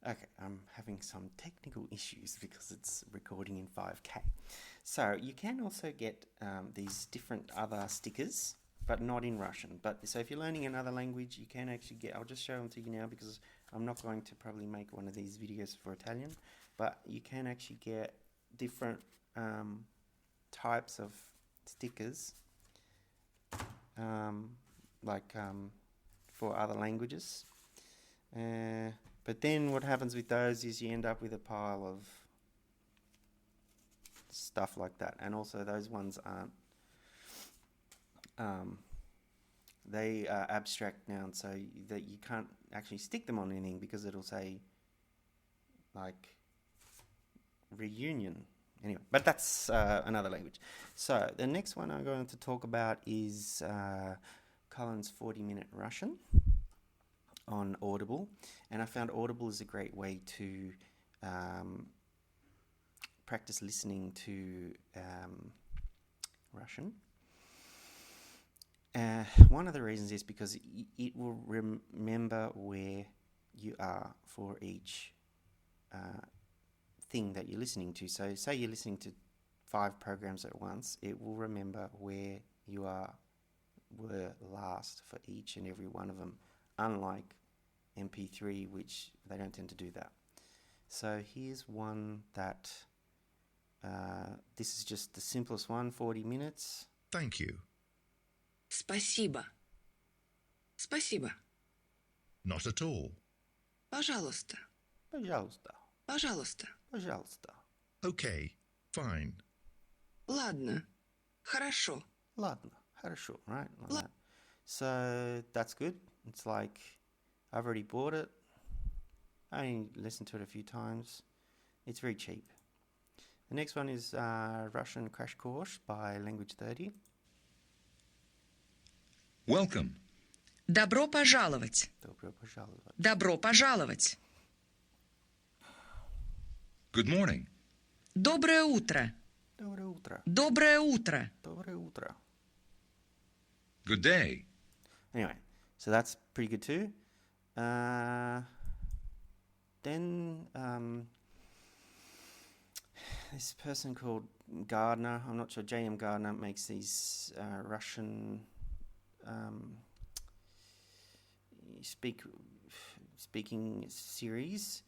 Okay, I'm having some technical issues because it's recording in 5K. So you can also get these different other stickers, but not in Russian. But so if you're learning another language, you can actually get. I'll just show them to you now because I'm not going to probably make one of these videos for Italian. But you can actually get different types of stickers, um, like for other languages. But then what happens with those is you end up with a pile of stuff like that. And also those ones aren't, they are abstract nouns, so that you can't actually stick them on anything because it'll say like reunion. Anyway, but that's another language. So the next one I'm going to talk about is Colin's 40-minute Russian on Audible, and I found Audible is a great way to practice listening to Russian. One of the reasons is because it will remember where you are for each thing that you're listening to. So say you're listening to 5 programs at once, it will remember where you were last for each and every one of them, unlike MP3, which they don't tend to do that. So here's one that this is just the simplest one, 40 minutes. Thank you. Спасибо. Спасибо. Not at all. Пожалуйста. Пожалуйста. Пожалуйста. Пожалуйста. Okay, fine. Ладно. Хорошо. Ладно. Хорошо, right? Like that. So that's good. It's like I've already bought it. I only listened to it a few times. It's very cheap. The next one is Russian Crash Course by Language 30. Welcome. Добро пожаловать. Добро пожаловать. Добро пожаловать. Good morning. Доброе утро. Доброе утро. Доброе утро. Доброе утро. Good day. Anyway, so that's pretty good too. Then this person called Gardner, I'm not sure, J.M. Gardner makes these Russian speaking series.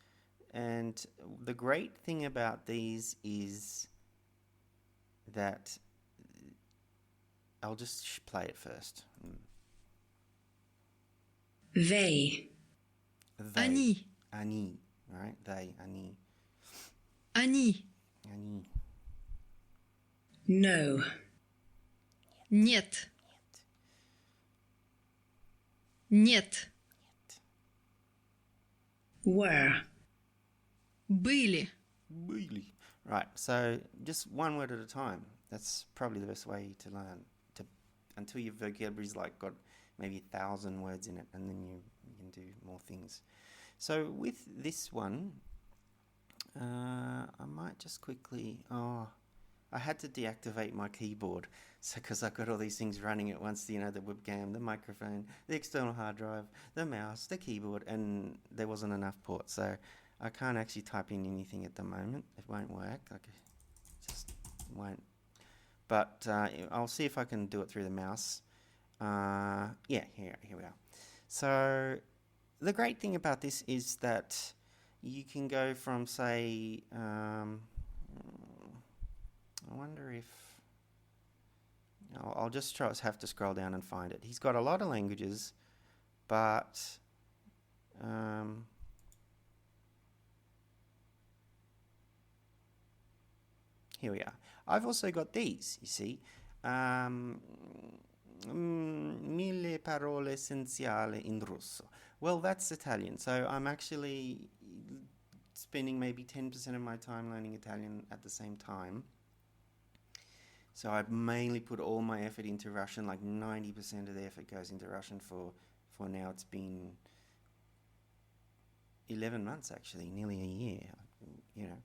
And the great thing about these is that I'll just play it first. They. Они. Они, right? They, они. Они. Они. No. Нет. Нет. Were. Были. Really? Right, so just one word at a time. That's probably the best way to learn, until your vocabulary's like got maybe 1,000 words in it, and then you can do more things. So with this one, I might just quickly, I had to deactivate my keyboard, so because I've got all these things running at once, the webcam, the microphone, the external hard drive, the mouse, the keyboard, and there wasn't enough ports, so I can't actually type in anything at the moment. It won't work, like it just won't. But I'll see if I can do it through the mouse. Yeah, here we are. So the great thing about this is that you can go from, say, I wonder if, I'll just have to scroll down and find it. He's got a lot of languages, but here we are. I've also got these, you see. Mille parole essenziali in russo. Well, that's Italian. So I'm actually spending maybe 10% of my time learning Italian at the same time. So I've mainly put all my effort into Russian, like 90% of the effort goes into Russian for now. It's been 11 months, actually, nearly a year, you know.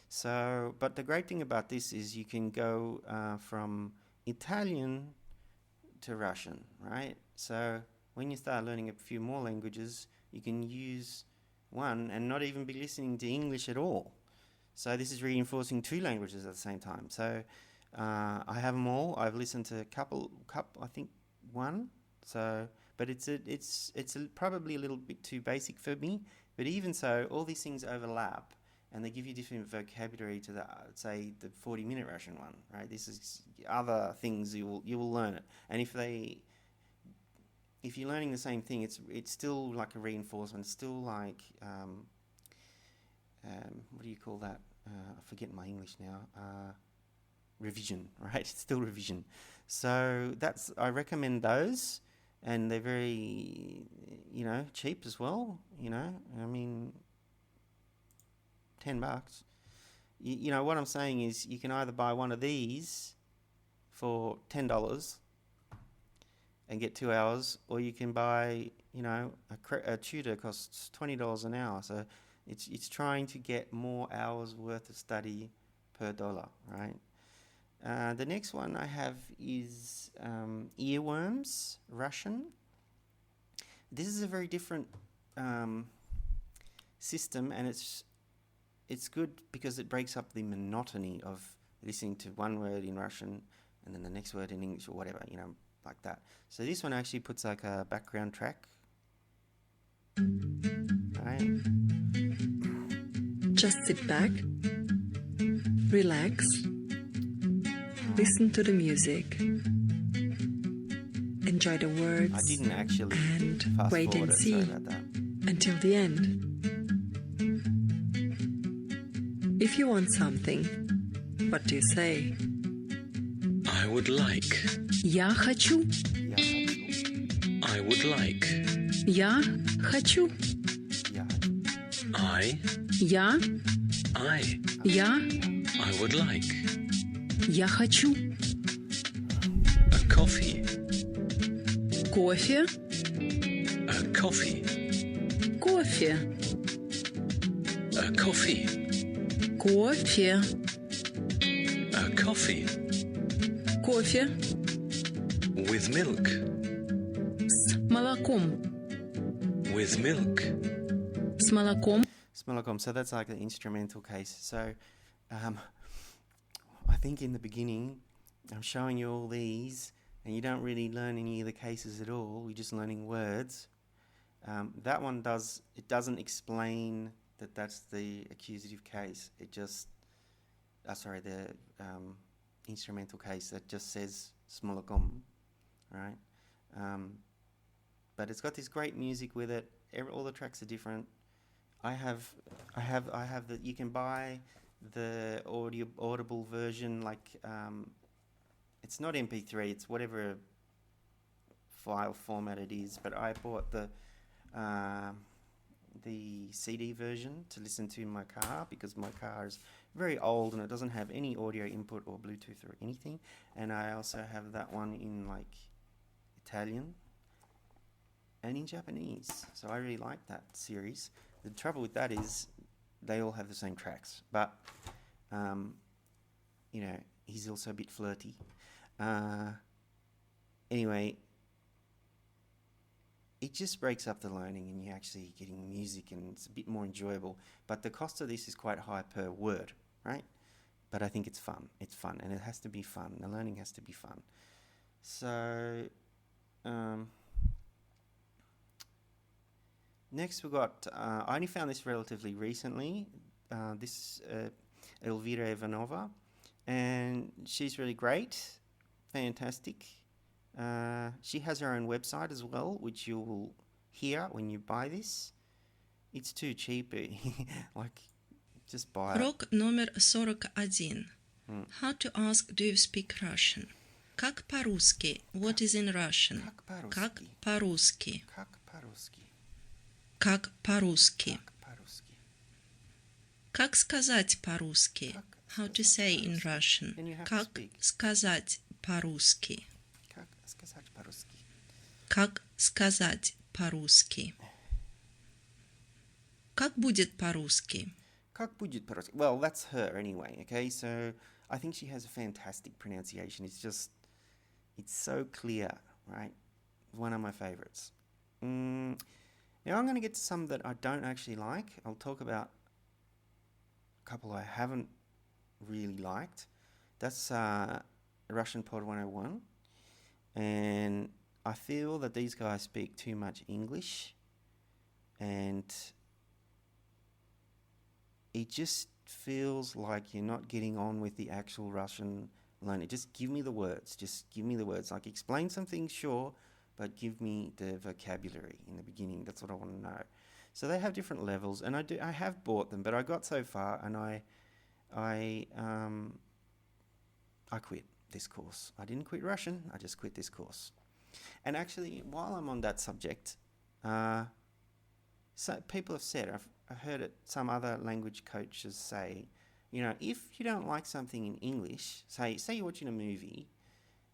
So, but the great thing about this is you can go from Italian to Russian, right? So when you start learning a few more languages, you can use one and not even be listening to English at all. So this is reinforcing two languages at the same time. So I have them all. I've listened to a couple, I think one. So, but it's probably a little bit too basic for me. But even so, all these things overlap, and they give you different vocabulary to the, say, the 40-minute Russian one, right? This is other things you will learn it. And if you're learning the same thing, it's still like a reinforcement. It's still like what do you call that? I forget my English now. Revision, right? It's still revision. So I recommend those, and they're very, cheap as well. I mean, $10. What I'm saying is, you can either buy one of these for $10 and get 2 hours, or you can buy, a tutor costs $20 an hour. So it's trying to get more hours worth of study per dollar, right? The next one I have is Earworms, Russian. This is a very different system, and it's good because it breaks up the monotony of listening to one word in Russian and then the next word in English or whatever, like that. So this one actually puts like a background track. Right? Just sit back, relax, listen to the music, enjoy the words, I didn't actually and fast wait forward and it, see sorry about that. until the end. If you want something, what do you say? I would like. Я хочу. I would like. Я хочу. I. Я. Я. I would like. Я хочу. A coffee. Кофе. A coffee. Кофе. A coffee. Кофе. A coffee. Кофе. With milk. С молоком. With milk. С молоком. Smelacom, so that's like the instrumental case. So I think in the beginning I'm showing you all these and you don't really learn any of the cases at all. You're just learning words. That one doesn't explain that that's the accusative case. It just, the instrumental case that just says Smelacom, right? But it's got this great music with it. All the tracks are different. I have that you can buy the audible version, like it's not MP3, it's whatever file format it is, but I bought the CD version to listen to in my car because my car is very old and it doesn't have any audio input or Bluetooth or anything. And I also have that one in like Italian and in Japanese, so I really like that series. The trouble with that is they all have the same tracks, but he's also a bit flirty. Anyway, it just breaks up the learning and you're actually getting music and it's a bit more enjoyable. But the cost of this is quite high per word, right? But I think it's fun. It's fun and it has to be fun. The learning has to be fun. So next we got, I only found this relatively recently, this Elvira Ivanova, and she's really great, fantastic. She has her own website as well, which you will hear when you buy this. It's too cheap, like, just buy it. Урок номер 41. How to ask, do you speak Russian? Как по-русски? What is in Russian? Как по-русски? Как по-русски? Как по-русски? Как по-русски? Как сказать по-русски? How to say in Russian? Then you have to Как speak. сказать по-русски? Как сказать по-русски? Как сказать по-русски? Как будет по-русски? Как будет по-русски? Well, that's her anyway, okay? So I think she has a fantastic pronunciation. It's so clear, right? One of my favorites. Now I'm going to get to some that I don't actually like. I'll talk about a couple I haven't really liked. That's Russian Pod 101. And I feel that these guys speak too much English. And it just feels like you're not getting on with the actual Russian learning. Just give me the words. Just give me the words. Like, explain some things, sure, but give me the vocabulary in the beginning. That's what I want to know. So they have different levels, and I have bought them, but I got so far, and I quit this course. I didn't quit Russian. I just quit this course. And actually, while I'm on that subject, so people have said, I've heard it, some other language coaches say, you know, if you don't like something in English, say you're watching a movie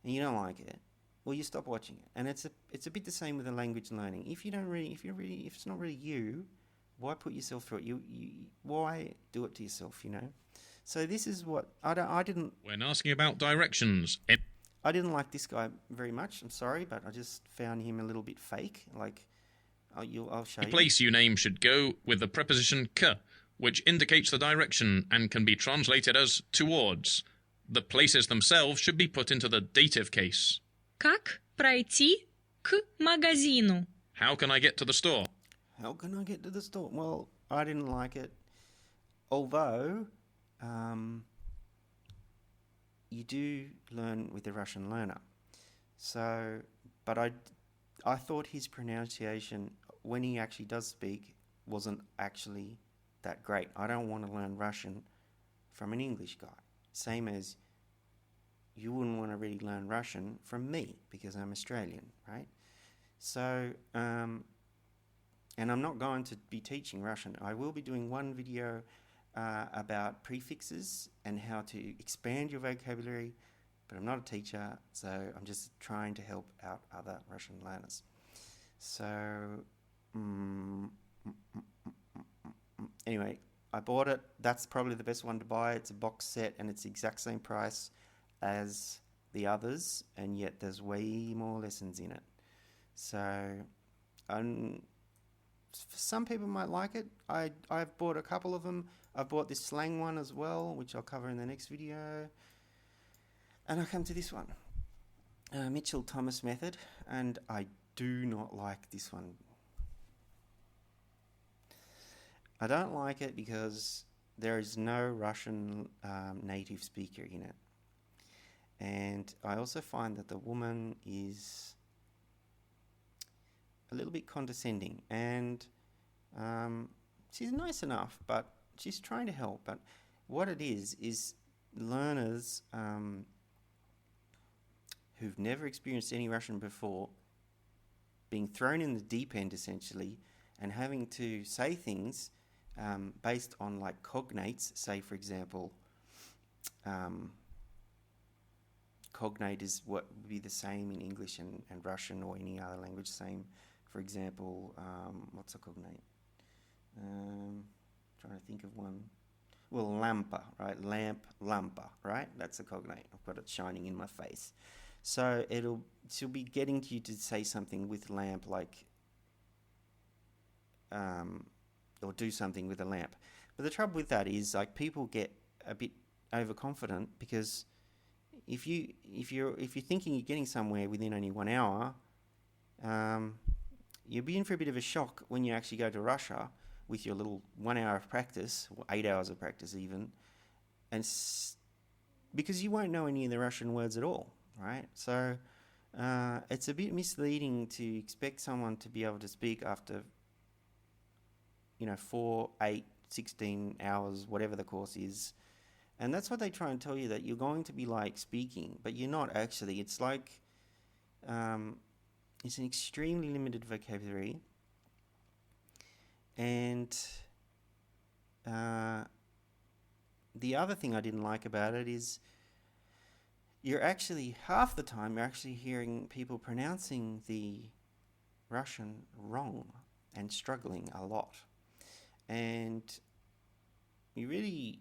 and you don't like it, well, you stop watching it. And it's a bit the same with the language learning. If it's not really you, why put yourself through it? Why do it to yourself? You know. So this is what I didn't. When asking about directions, I didn't like this guy very much. I'm sorry, but I just found him a little bit fake. Like, I'll show you. the place you name should go with the preposition k, which indicates the direction and can be translated as towards. The places themselves should be put into the dative case. Как пройти к магазину? How can I get to the store? How can I get to the store? Well, I didn't like it. Although, you do learn with the Russian learner. So, but I thought his pronunciation, when he actually does speak, wasn't actually that great. I don't want to learn Russian from an English guy. Same as you wouldn't want to really learn Russian from me because I'm Australian, right? So, and I'm not going to be teaching Russian. I will be doing one video about prefixes and how to expand your vocabulary, but I'm not a teacher, so I'm just trying to help out other Russian learners. So, anyway, I bought it. That's probably the best one to buy. It's a box set and it's the exact same price as the others, and yet there's way more lessons in it. So, some people might like it. I've bought a couple of them. I've bought this slang one as well, which I'll cover in the next video. And I come to this one, Mitchell Thomas method, and I do not like this one. I don't like it because there is no Russian native speaker in it. And I also find that the woman is a little bit condescending, and she's nice enough, but she's trying to help. But what it is learners who've never experienced any Russian before being thrown in the deep end, essentially, and having to say things based on, like, cognates. Say, for example, cognate is what would be the same in English and Russian or any other language. Same, for example, what's a cognate? Trying to think of one. Well, lampa, right? Lamp, lampa, right? That's a cognate. I've got it shining in my face. So she'll be getting you to say something with lamp, like, or do something with a lamp. But the trouble with that is, like, people get a bit overconfident because if you're thinking you're getting somewhere within only 1 hour, you'll be in for a bit of a shock when you actually go to Russia with your little 1 hour of practice, or 8 hours of practice even, and because you won't know any of the Russian words at all, right? So it's a bit misleading to expect someone to be able to speak after, 4, 8, 16 hours, whatever the course is. And that's what they try and tell you, that you're going to be like speaking, but you're not actually. It's like, it's an extremely limited vocabulary. And the other thing I didn't like about it is half the time you're actually hearing people pronouncing the Russian wrong and struggling a lot. And you really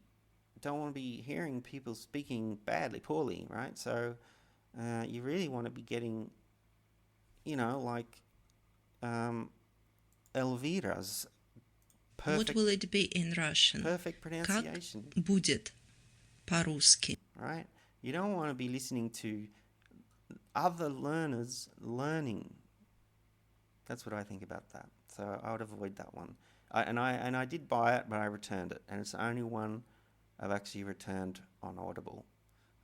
don't want to be hearing people speaking poorly, right? So you really want to be getting, Elvira's What perfect, will it be in Russian? perfect Как pronunciation. будет по-русски? Right? You don't want to be listening to other learners learning. That's what I think about that. So I would avoid that one. I did buy it, but I returned it, and it's the only one I've actually returned on Audible.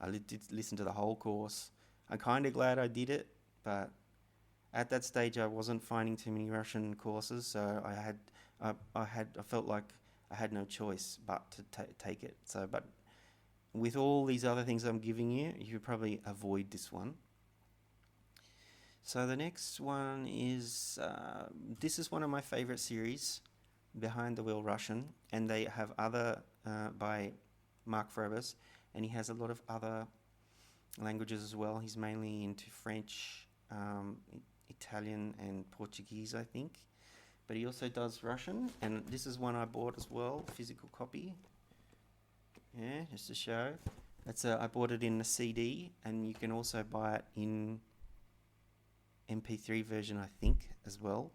I did listen to the whole course. I'm kind of glad I did it, but at that stage I wasn't finding too many Russian courses, so I felt like I had no choice but to take it. So, but with all these other things I'm giving you, you could probably avoid this one. So the next one is, this is one of my favorite series, Behind the Wheel Russian, and they have other by Mark Frobus, and he has a lot of other languages as well. He's mainly into French, Italian and Portuguese, I think, but he also does Russian, and this is one I bought as well, physical copy. Yeah, just to show. I bought it in a CD, and you can also buy it in MP3 version, I think, as well.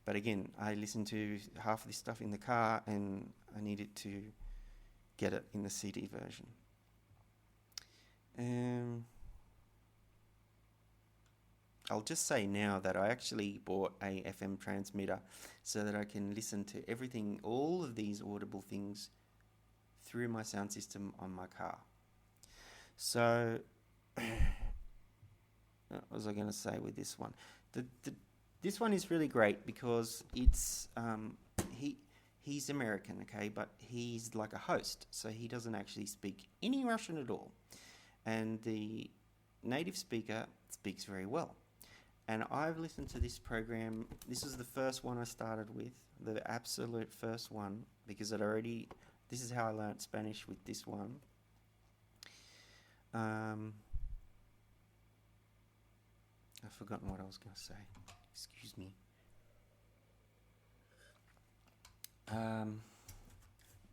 But again, I listened to half of this stuff in the car, and I needed to get it in the CD version. I'll just say now that I actually bought a FM transmitter so that I can listen to everything, all of these Audible things, through my sound system on my car. So, what was I going to say with this one? This one is really great because it's he's American, okay, but he's like a host, so he doesn't actually speak any Russian at all, and the native speaker speaks very well. And I've listened to this program. This is the first one I started with, the absolute first one, because this is how I learnt Spanish, with this one. I've forgotten what I was going to say. Excuse me.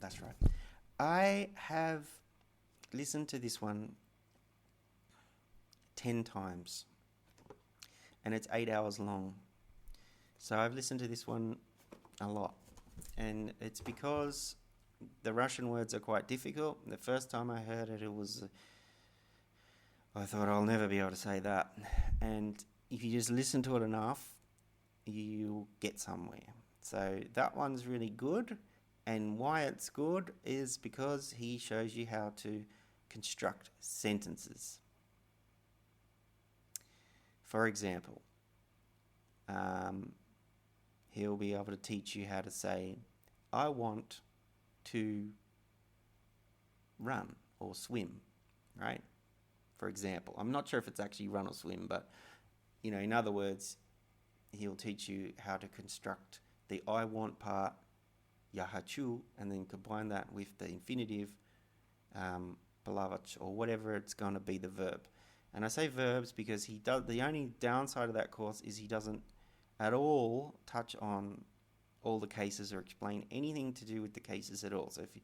That's right. I have listened to this one 10 times. And it's 8 hours long. So I've listened to this one a lot. And it's because the Russian words are quite difficult. The first time I heard it, I thought I'll never be able to say that. And if you just listen to it enough, you'll get somewhere. So that one's really good. And why it's good is because he shows you how to construct sentences. For example, he'll be able to teach you how to say, I want to run or swim, right? For example, I'm not sure if it's actually run or swim, but, in other words, he'll teach you how to construct the I want part, я хочу, and then combine that with the infinitive, плавать, or whatever it's going to be, the verb. And I say verbs because the only downside of that course is he doesn't at all touch on all the cases or explain anything to do with the cases at all. So if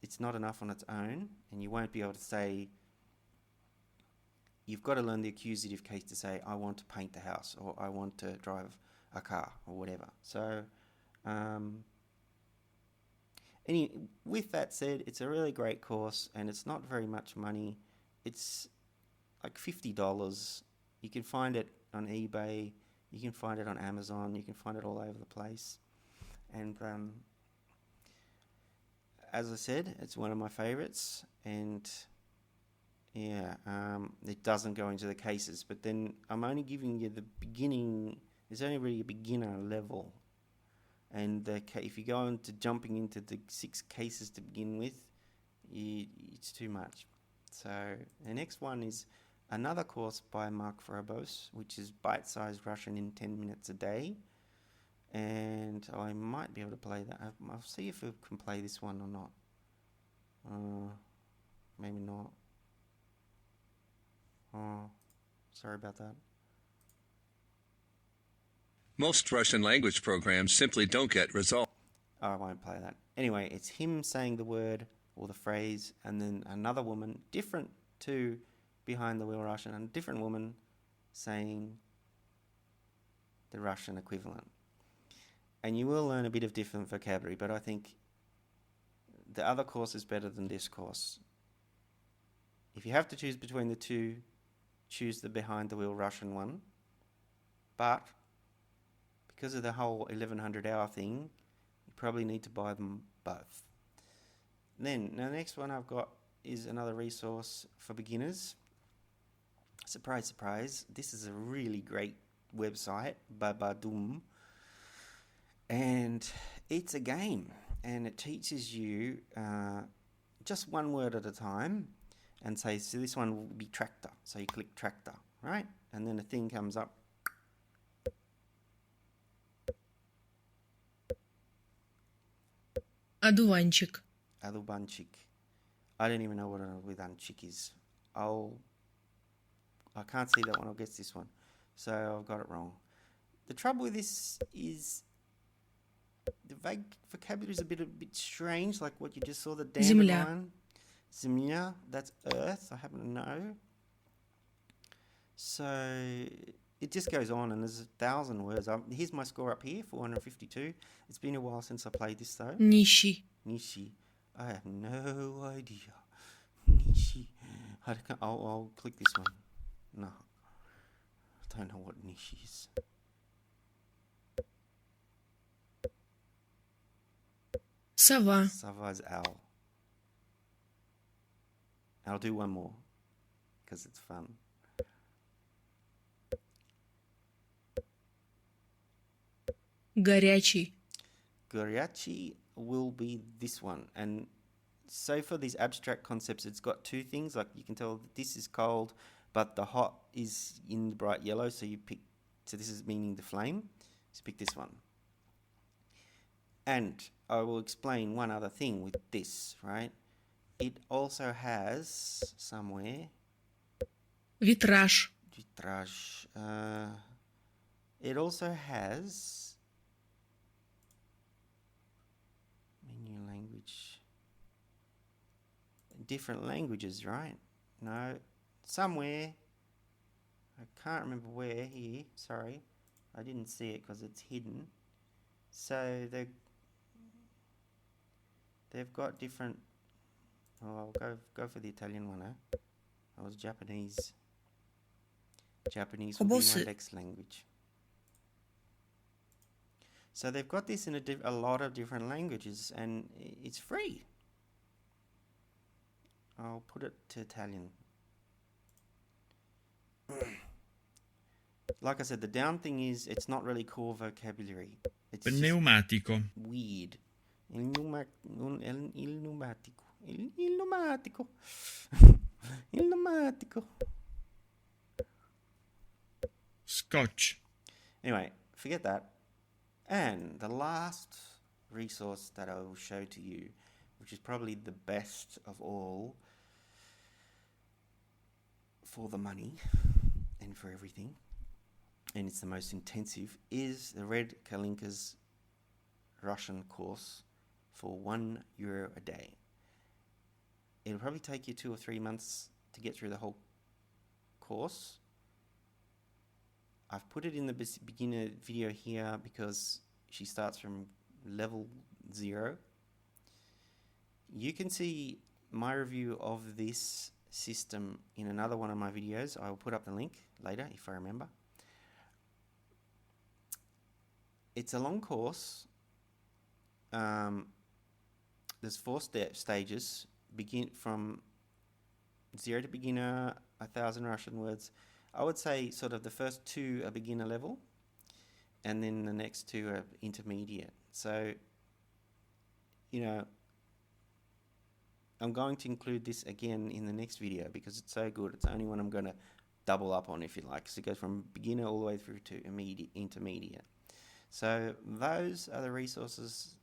it's not enough on its own, and you won't be able to say, you've got to learn the accusative case to say, I want to paint the house, or I want to drive a car, or whatever. So, with that said, it's a really great course, and it's not very much money. It's like $50. You can find it on eBay. You can find it on Amazon. You can find it all over the place. And as I said, it's one of my favorites. And it doesn't go into the cases. But then I'm only giving you the beginning. It's only really a beginner level. And if you go into jumping into the 6 cases to begin with, it's too much. So the next one is another course by Mark Frobos, which is Bite-Sized Russian in 10 minutes a day. And I might be able to play that. I'll see if we can play this one or not. Maybe not. Oh, sorry about that. Most Russian language programs simply don't get results. Oh, I won't play that. Anyway, it's him saying the word or the phrase, and then another woman, different to Behind the Wheel Russian, and a different woman saying the Russian equivalent. And you will learn a bit of different vocabulary, but I think the other course is better than this course. If you have to choose between the two, choose the behind-the-wheel Russian one. But because of the whole 1100-hour thing, you probably need to buy them both. Then, the next one I've got is another resource for beginners. Surprise, surprise. This is a really great website, Babadoom. And it's a game. And it teaches you just one word at a time. And say, so this one will be tractor. So you click tractor, right? And then a thing comes up. Одуванчик. Adubanchik. I don't even know what a Adubanchik is. I can't see that one. I'll guess this one. So I've got it wrong. The trouble with this is the vocabulary is a bit strange, like what you just saw, the dandelion. Zemlya, that's earth, I happen to know. So it just goes on, and there's 1,000 words. Here's my score up here, 452. It's been a while since I played this though. Нищий. Nishi. I have no idea. Nishi. I'll click this one. No. I don't know what Nishi is. Сова. Sava's owl. I'll do one more because it's fun. Горячий. Goryachi will be this one. And so for these abstract concepts, it's got two things. Like you can tell that this is cold, but the hot is in the bright yellow. So you pick, so this is meaning the flame. So pick this one. And I will explain one other thing with this, right? It also has somewhere Витраж. vitrage. It also has menu language. Different languages, right? No, somewhere. I can't remember where here. Sorry, I didn't see it because it's hidden. So they've got different. Oh, I'll go for the Italian one, eh? I was Japanese. Japanese will be my next language. So they've got this in a lot of different languages, and it's free. I'll put it to Italian. Like I said, the down thing is it's not really core vocabulary. It's just Pneumatico. weird. Il pneumatico. Il pneumatico. Il pneumatico. Scotch. Anyway, forget that. And the last resource that I will show to you, which is probably the best of all for the money and for everything, and it's the most intensive, is the Red Kalinka's Russian course for €1 a day. It'll probably take you 2 or 3 months to get through the whole course. I've put it in the beginner video here because she starts from level 0. You can see my review of this system in another one of my videos. I will put up the link later if I remember. It's a long course. There's 4 stages. Begin from 0 to beginner, 1,000 Russian words. I would say sort of the first 2 are beginner level, and then the next 2 are intermediate. So, you know, I'm going to include this again in the next video because it's so good. It's the only one I'm going to double up on, if you like. So it goes from beginner all the way through to intermediate. So those are the resources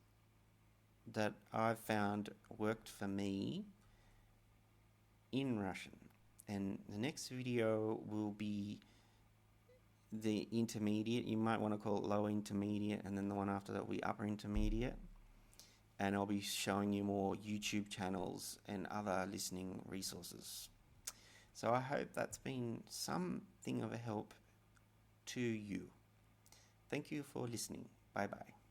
that I've found worked for me in Russian. And the next video will be the intermediate. You might want to call it lower intermediate, and then the one after that will be upper intermediate. And I'll be showing you more YouTube channels and other listening resources. So I hope that's been something of a help to you. Thank you for listening. Bye bye.